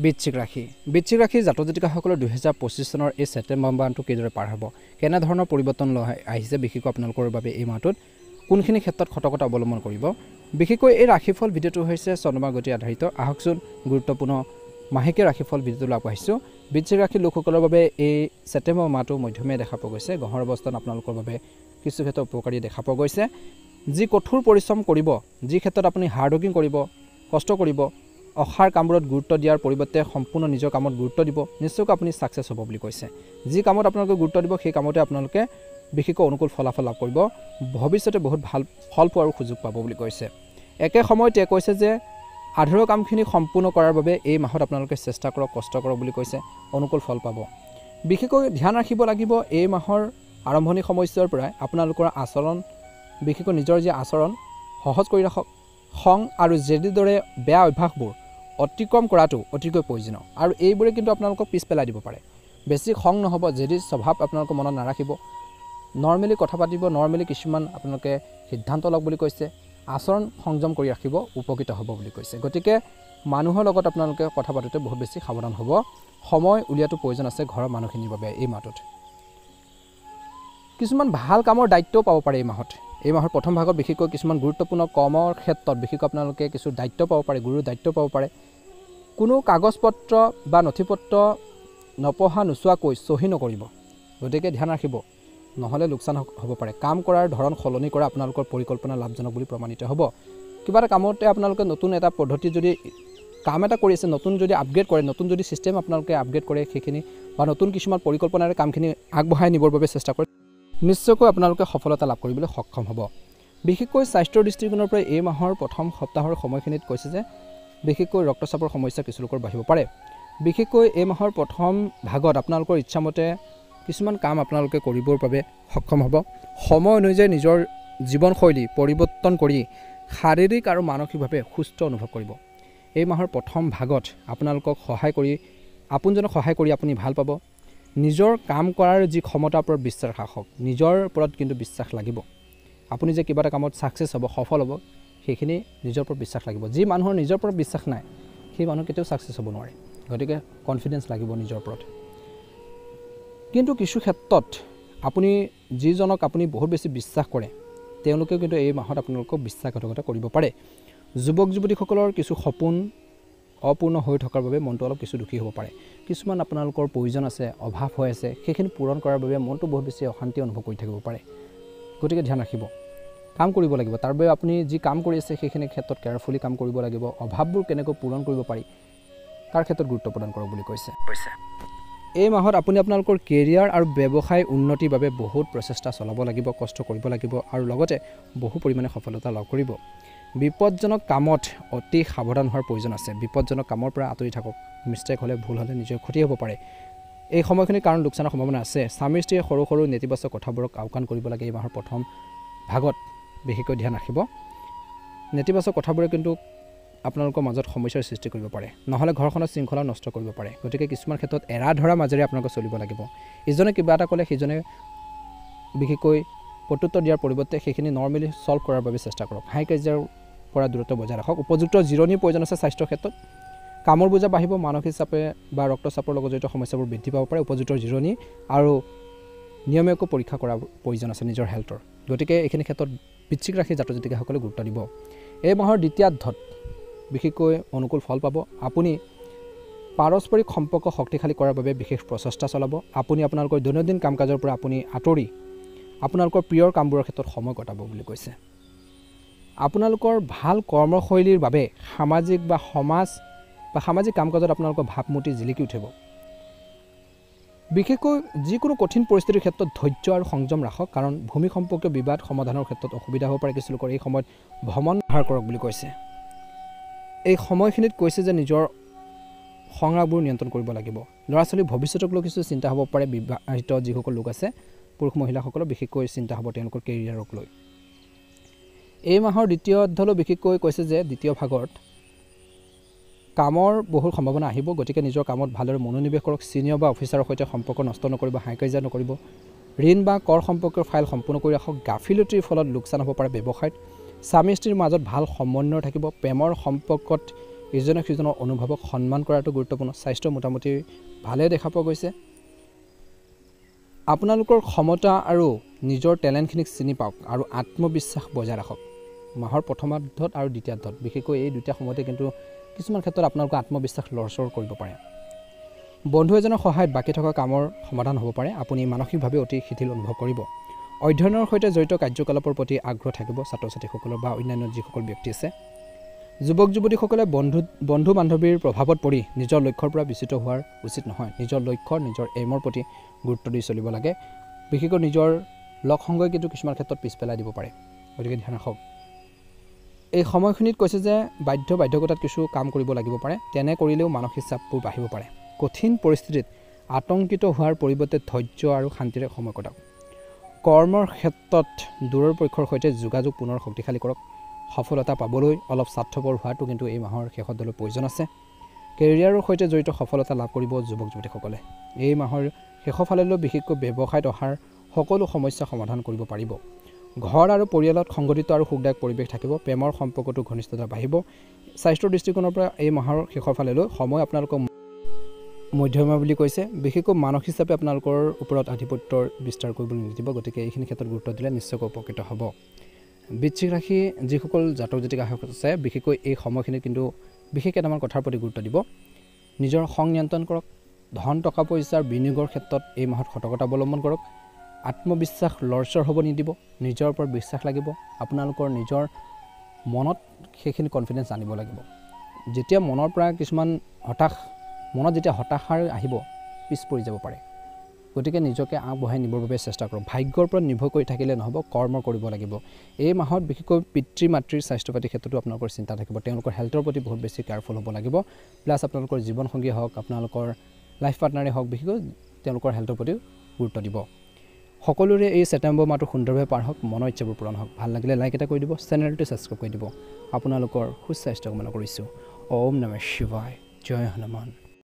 বৃশ্চিক ৰাশি জাতক জাতিকাসকলৰ 2025 চনৰ এই ছেপ্টেম্বৰ মাহটো কিদৰে পাৰ হ'ব কেনে ধৰণৰ পৰিৱৰ্তন আহিছে বিশেষকৈ আপোনালোকৰ বাবে এই মাহটোত কোনখিনি ক্ষেত্ৰত সতৰ্কতা অৱলম্বন কৰিব বিশেষকৈ এই ৰাশিফল ভিডিঅ'টো হৈছে চন্দ্ৰমা গতি আধাৰিত আহকচোন গুৰুত্বপূৰ্ণ মাহেকীয়া ৰাশিফল ভিডিঅ'টো আগবঢ়াইছোঁ বৃশ্চিক ৰাশিৰ লোকসকলৰ বাবে এই ছেপ্টেম্বৰ মাহটো মধ্যমীয়া দেখা পোৱা গৈছে গ্ৰহৰ অৱস্থান আপোনালোকৰ বাবে কিছু ক্ষেত্ৰত উপকাৰী দেখা পোৱা গৈছে যি কঠোৰ পৰিশ্ৰম কৰিব যি ক্ষেত্ৰত আপুনি হাৰ্ড ৱৰ্কিং কৰিব কষ্ট কৰিব অসাৰ কামবোৰত গুৰুত্ব দিয়াৰ পৰিৱৰ্তে সম্পূৰ্ণ নিজৰ কামত গুৰুত্ব দিব নিশ্চয়কৈ আপুনি সাকসেস হ'ব বুলি কৈছে যি কামত আপোনালোকে গুৰুত্ব দিব সেই কামতে আপোনালোকে বিশেষকৈ অনুকূল ফলাফল লাভ কৰিব ভৱিষ্যতে বহুত ভাল ফল পোৱাৰ সুযোগ পাব বুলি কৈছে একে সময়তে কৈছে যে আধৰুৱা কামখিনি সম্পূৰ্ণ কৰাৰ বাবে এই মাহত আপোনালোকে চেষ্টা কৰক কষ্ট কৰক বুলি কৈছে অনুকূল ফল পাব বিশেষকৈ ধ্যান ৰাখিব লাগিব এই মাহৰ আৰম্ভণি সময়ৰ পৰাই আপোনালোকৰ আচৰণ বিশেষকৈ নিজৰ যে আচৰণ সহজ কৰি ৰাখক খং আৰু জেদিৰ দৰে বেয়া অভ্যাসবোৰ অতিক্ৰম কৰাটো অতিকৈ প্ৰয়োজনীয় আৰু এইবোৰে কিন্তু আপোনালোকক পিছ পেলাই দিব পাৰে বেছি খং নহব জেদিৰ স্বভাৱ আপোনালোকৰ মনত নাৰাখিব নৰমালি কথা পাতিব নৰমালি কিছুমান আপোনালোকে সিদ্ধান্ত লওক বুলি কৈছে আচৰণ সংযম কৰি ৰাখিব উপকৃত হ'ব বুলি কৈছে গতিকে মানুহৰ লগত আপোনালোকে কথা পাতোতে বহুত বেছি সাৱধান হ'ব সময় উলিয়াটো প্ৰয়োজন আছে ঘৰৰ মানুহখিনিৰ বাবে এই মাহটোত কিছুমান ভাল কামৰ দায়িত্ব পাব পাৰে এই মাহৰ প্ৰথম ভাগত বিশেষকৈ কিছুমান গুৰুত্বপূৰ্ণ কৰ্মৰ ক্ষেত্ৰত বিশেষকৈ আপোনালোকে কিছু দায়িত্ব পাব পাৰে গুৰুৰ দায়িত্ব পাব পাৰে কোনো কাগজ পত্ৰ বা নথিপত্ৰ নপঢ়া নোচোৱাকৈ সহি নকৰিব গতিকে ধ্যান ৰাখিব নহলে লোকচান হ'ব পাৰে কাম কৰাৰ ধৰণ সলনি কৰা আপোনালোকৰ পৰিকল্পনা লাভজনক বুলি প্ৰমাণিত হ'ব কিবা এটা কামতে আপোনালোকে নতুন এটা পদ্ধতি যদি কাম এটা কৰি আছে নতুন যদি আপগ্ৰেড কৰে নতুন যদি সিস্টেম আপোনালোকে আপগ্ৰেড কৰে সেইখিনি বা নতুন কিছুমান পৰিকল্পনাৰে কামখিনি আগবঢ়াই নিবৰ বাবে চেষ্টা কৰে নিশ্চয়কৈ আপোনালোকে সফলতা লাভ কৰিবলৈ সক্ষম হ'ব বিশেষকৈ স্বাস্থ্যৰ দৃষ্টিকোণৰ পৰা এই মাহৰ প্ৰথম সপ্তাহৰ সময়খিনিত কৈছে যে বিশেষকৈ ৰক্তচাপৰ সমস্যা কিছু লোকৰ বাঢ়িব পাৰে বিশেষকৈ এই মাহৰ প্ৰথম ভাগত আপোনালোকৰ ইচ্ছামতে কিছুমান কাম আপোনালোকে কৰিবৰ বাবে সক্ষম হ'ব সময় অনুযায়ী নিজৰ জীৱনশৈলী পৰিৱৰ্তন কৰি শাৰীৰিক আৰু মানসিকভাৱে সুস্থ অনুভৱ কৰিব এই মাহৰ প্ৰথম ভাগত আপোনালোকক সহায় কৰি আপোনজনক সহায় কৰি আপুনি ভাল পাব নিজৰ কাম কৰাৰ যি ক্ষমতাৰ ওপৰত বিশ্বাস ৰাখক নিজৰ ওপৰত কিন্তু বিশ্বাস লাগিব আপুনি যে কিবা এটা কামত সাকসেস হ'ব সফল হ'ব সেইখিনি নিজৰ ওপৰত বিশ্বাস লাগিব যি মানুহৰ নিজৰ ওপৰত বিশ্বাস নাই সেই মানুহ কেতিয়াও সাকসেস হ'ব নোৱাৰে গতিকে কনফিডেন্স লাগিব নিজৰ ওপৰত কিন্তু কিছু ক্ষেত্ৰত আপুনি যিজনক আপুনি বহুত বেছি বিশ্বাস কৰে তেওঁলোকে কিন্তু এই মাহত আপোনালোকক বিশ্বাসঘাতকতা কৰিব পাৰে যুৱক যুৱতীসকলৰ কিছু সপোন অপূৰ্ণ হৈ থকাৰ বাবে মনটো অলপ কিছু দুখী হ'ব পাৰে কিছুমান আপোনালোকৰ প্ৰয়োজন আছে অভাৱ হৈ আছে সেইখিনি পূৰণ কৰাৰ বাবে মনটো বহুত বেছি অশান্তি অনুভৱ কৰি থাকিব পাৰে গতিকে ধ্যান ৰাখিব কাম কৰিব লাগিব তাৰ বাবে আপুনি যি কাম কৰি আছে সেইখিনি ক্ষেত্ৰত কেয়াৰফুলি কাম কৰিব লাগিব অভাৱবোৰ কেনেকৈ পূৰণ কৰিব পাৰি তাৰ ক্ষেত্ৰত গুৰুত্ব প্ৰদান কৰক বুলি কৈছে এই মাহত আপুনি আপোনালোকৰ কেৰিয়াৰ আৰু ব্যৱসায় উন্নতিৰ বাবে বহুত প্ৰচেষ্টা চলাব লাগিব কষ্ট কৰিব লাগিব আৰু লগতে বহু পৰিমাণে সফলতা লাভ কৰিব বিপদজনক কামত অতি সাৱধান হোৱাৰ প্ৰয়োজন আছে বিপদজনক কামৰ পৰা আঁতৰি থাকক মিষ্টেক হ'লে ভুল হ'লে নিজৰ ক্ষতি হ'ব পাৰে এই সময়খিনি কাৰণ লোকচানৰ সম্ভাৱনা আছে স্বামী স্ত্ৰীয়ে সৰু সৰু নেতিবাচক কথাবোৰক আওকাণ কৰিব লাগে এই মাহৰ প্ৰথম ভাগত বিশেষকৈ ধ্যান ৰাখিব নেতিবাচক কথাবোৰে কিন্তু আপোনালোকৰ মাজত সমস্যাৰ সৃষ্টি কৰিব পাৰে নহলে ঘৰখনৰ শৃংখলা নষ্ট কৰিব পাৰে গতিকে কিছুমান ক্ষেত্ৰত এৰা ধৰা মাজেৰে আপোনালোকে চলিব লাগিব ইজনে কিবা এটা ক'লে সিজনে বিশেষকৈ প্ৰত্যুত্তৰ দিয়াৰ পৰিৱৰ্তে সেইখিনি নৰমালি সলভ কৰাৰ বাবে চেষ্টা কৰক হাই কাজিয়াৰ পৰা দূৰত্ব বজাই ৰাখক উপযুক্ত জিৰণিৰ প্ৰয়োজন আছে স্বাস্থ্যৰ ক্ষেত্ৰত কামৰ বোজা বাঢ়িব মানসিক চাপে বা ৰক্তচাপৰ লগত জড়িত সমস্যাবোৰ বৃদ্ধি পাব পাৰে উপযুক্ত জিৰণি আৰু নিয়মীয়াকৈ পৰীক্ষা কৰাৰ প্ৰয়োজন আছে নিজৰ হেল্থৰ গতিকে এইখিনি ক্ষেত্ৰত বৃশ্চিক ৰাশি জাতক জাতিকাসকলে গুৰুত্ব দিব এই মাহৰ দ্বিতীয়াৰ্ধত বিশেষকৈ অনুকূল ফল পাব আপুনি পাৰস্পৰিক সম্পৰ্ক শক্তিশালী কৰাৰ বাবে বিশেষ প্ৰচেষ্টা চলাব আপুনি আপোনালোকৰ দৈনন্দিন কাম কাজৰ পৰা আপুনি আঁতৰি আপোনালোকৰ প্ৰিয় কামবোৰৰ ক্ষেত্ৰত সময় কটাব বুলি কৈছে আপোনালোকৰ ভাল কৰ্মশৈলীৰ বাবে সামাজিক কাম কাজত আপোনালোকৰ ভাৱমূৰ্তি জিলিকি উঠিব বিশেষকৈ যিকোনো কঠিন পৰিস্থিতিৰ ক্ষেত্ৰত ধৈৰ্য আৰু সংযম ৰাখক কাৰণ ভূমি সম্পৰ্কীয় বিবাদ সমাধানৰ ক্ষেত্ৰত অসুবিধা হ'ব পাৰে কিছু লোকৰ এই সময়ত ভ্ৰমণ ধাৰ কৰক বুলি কৈছে এই সময়খিনিত কৈছে যে নিজৰ সংৰাগবোৰ নিয়ন্ত্ৰণ কৰিব লাগিব ল'ৰা ছোৱালীৰ ভৱিষ্যতক লৈ কিছু চিন্তা হ'ব পাৰে বিবাহিত যিসকল লোক আছে পুৰুষ মহিলাসকলৰ বিশেষকৈ চিন্তা হ'ব তেওঁলোকৰ কেৰিয়াৰক লৈ এই মাহৰ দ্বিতীয় অৰ্ধলৈ বিশেষকৈ কৈছে যে দ্বিতীয় ভাগত কামৰ বহু সম্ভাৱনা আহিব গতিকে নিজৰ কামত ভালদৰে মনোনিৱেশ কৰক সিনিয়ৰ বা অফিচাৰৰ সৈতে সম্পৰ্ক নষ্ট নকৰিব হাই কাজিয়া নকৰিব ঋণ বা কৰ সম্পৰ্কৰ ফাইল সম্পূৰ্ণ কৰি ৰাখক গাফিলতিৰ ফলত লোকচান হ'ব পাৰে ব্যৱসায়ত স্বামী স্ত্ৰীৰ মাজত ভাল সমন্বয় থাকিব প্ৰেমৰ সম্পৰ্কত ইজনে সিজনৰ অনুভৱক সন্মান কৰাটো গুৰুত্বপূৰ্ণ স্বাস্থ্য মোটামুটি ভালে দেখা পোৱা গৈছে আপোনালোকৰ ক্ষমতা আৰু নিজৰ টেলেণ্টখিনিক চিনি পাওক আৰু আত্মবিশ্বাস বজাই ৰাখক মাহৰ প্ৰথমাৰ্ধত আৰু দ্বিতীয়াৰ্ধত বিশেষকৈ এই দুটা সময়তে কিন্তু কিছুমান ক্ষেত্ৰত আপোনালোকৰ আত্মবিশ্বাস লৰচৰ কৰিব পাৰে বন্ধু এজনৰ সহায়ত বাকি থকা কামৰ সমাধান হ'ব পাৰে আপুনি মানসিকভাৱে অতি শিথিল অনুভৱ কৰিব অধ্যয়নৰ সৈতে জড়িত কাৰ্যকলাপৰ প্ৰতি আগ্ৰহ থাকিব ছাত্ৰ-ছাত্ৰীসকলৰ বা অন্যান্য যিসকল ব্যক্তি আছে যুৱক যুৱতীসকলে বন্ধু বান্ধৱীৰ প্ৰভাৱত পৰি নিজৰ লক্ষ্যৰ পৰা বিচ্যুত হোৱাৰ উচিত নহয় নিজৰ লক্ষ্য নিজৰ এইমৰ প্ৰতি গুৰুত্ব দি চলিব লাগে বিশেষকৈ নিজৰ লগ সংগই কিন্তু কিছুমান ক্ষেত্ৰত পিছ পেলাই দিব পাৰে গতিকে ধ্যান ৰাখক এই সময়খিনিত কৈছে যে বাধ্যগতাত কিছু কাম কৰিব লাগিব পাৰে তেনে কৰিলেও মানসিক চাপবোৰ বাঢ়িব পাৰে কঠিন পৰিস্থিতিত আতংকিত হোৱাৰ পৰিৱৰ্তে ধৈৰ্য আৰু শান্তিৰে সময় কটাওক কৰ্মৰ ক্ষেত্ৰত দূৰৰ পক্ষৰ সৈতে যোগাযোগ পুনৰ শক্তিশালী কৰক সফলতা পাবলৈ অলপ স্বাৰ্থপৰ হোৱাটো কিন্তু এই মাহৰ শেষত দলৰ প্ৰয়োজন আছে কেৰিয়াৰৰ সৈতে জড়িত সফলতা লাভ কৰিব যুৱক যুৱতীসকলে এই মাহৰ শেষৰ ফাললৈ বিশেষকৈ ব্যৱসায়ত অহাৰ সকলো সমস্যা সমাধান কৰিব পাৰিব ঘৰ আৰু পৰিয়ালত সংগঠিত আৰু সুখদায়ক পৰিৱেশ থাকিব প্ৰেমৰ সম্পৰ্কটো ঘনিষ্ঠতা বাঢ়িব স্বাস্থ্যৰ দৃষ্টিকোণৰ পৰা এই মাহৰ শেষৰ ফাললৈ সময় আপোনালোকৰ মধ্যমা বুলি কৈছে বিশেষকৈ মানসিক হিচাপে আপোনালোকৰ ওপৰত আধিপত্যৰ বিস্তাৰ কৰিবলৈ নিদিব গতিকে এইখিনি ক্ষেত্ৰত গুৰুত্ব দিলে নিশ্চয়কৈ উপকৃত হ'ব বৃশ্চিক ৰাশি যিসকল জাতক জাতিকা আছে বিশেষকৈ এই সময়খিনিত কিন্তু বিশেষ কেইটামান কথাৰ প্ৰতি গুৰুত্ব দিব নিজৰ খং নিয়ন্ত্ৰণ কৰক ধন টকা পইচাৰ বিনিয়োগৰ ক্ষেত্ৰত এই মাহত সতৰ্কতা অৱলম্বন কৰক আত্মবিশ্বাস লৰচৰ হ'ব নিদিব নিজৰ ওপৰত বিশ্বাস লাগিব আপোনালোকৰ নিজৰ মনত সেইখিনি কনফিডেন্স আনিব লাগিব যেতিয়া মনৰ পৰা কিছুমান মনত যেতিয়া হতাশাৰ আহিব পিছ পৰি যাব পাৰে গতিকে নিজকে আগবঢ়াই নিবৰ বাবে চেষ্টা কৰক ভাগ্যৰ ওপৰত নিৰ্ভৰ কৰি থাকিলে নহ'ব কৰ্ম কৰিব লাগিব এই মাহত বিশেষকৈ পিতৃ মাতৃৰ স্বাস্থ্য পাতি ক্ষেত্ৰতো আপোনালোকৰ চিন্তা থাকিব তেওঁলোকৰ হেল্থৰ প্ৰতি বহুত বেছি কেয়াৰফুল হ'ব লাগিব প্লাছ আপোনালোকৰ জীৱনসংগী হওক আপোনালোকৰ লাইফ পাৰ্টনাৰে হওক বিশেষকৈ তেওঁলোকৰ হেল্থৰ প্ৰতি গুৰুত্ব দিব সকলোৰে এই ছেপ্টেম্বৰ মাহটো সুন্দৰভাৱে পাৰ হওক মনৰ ইচ্ছাবোৰ পূৰণ হওক ভাল লাগিলে লাইক এটা কৰি দিব চেনেলটো ছাবস্ক্ৰাইব কৰি দিব আপোনালোকৰ সুস্বাস্থ্য কামনা কৰিছোঁ ওম নমঃ শিৱায় জয় হনুমান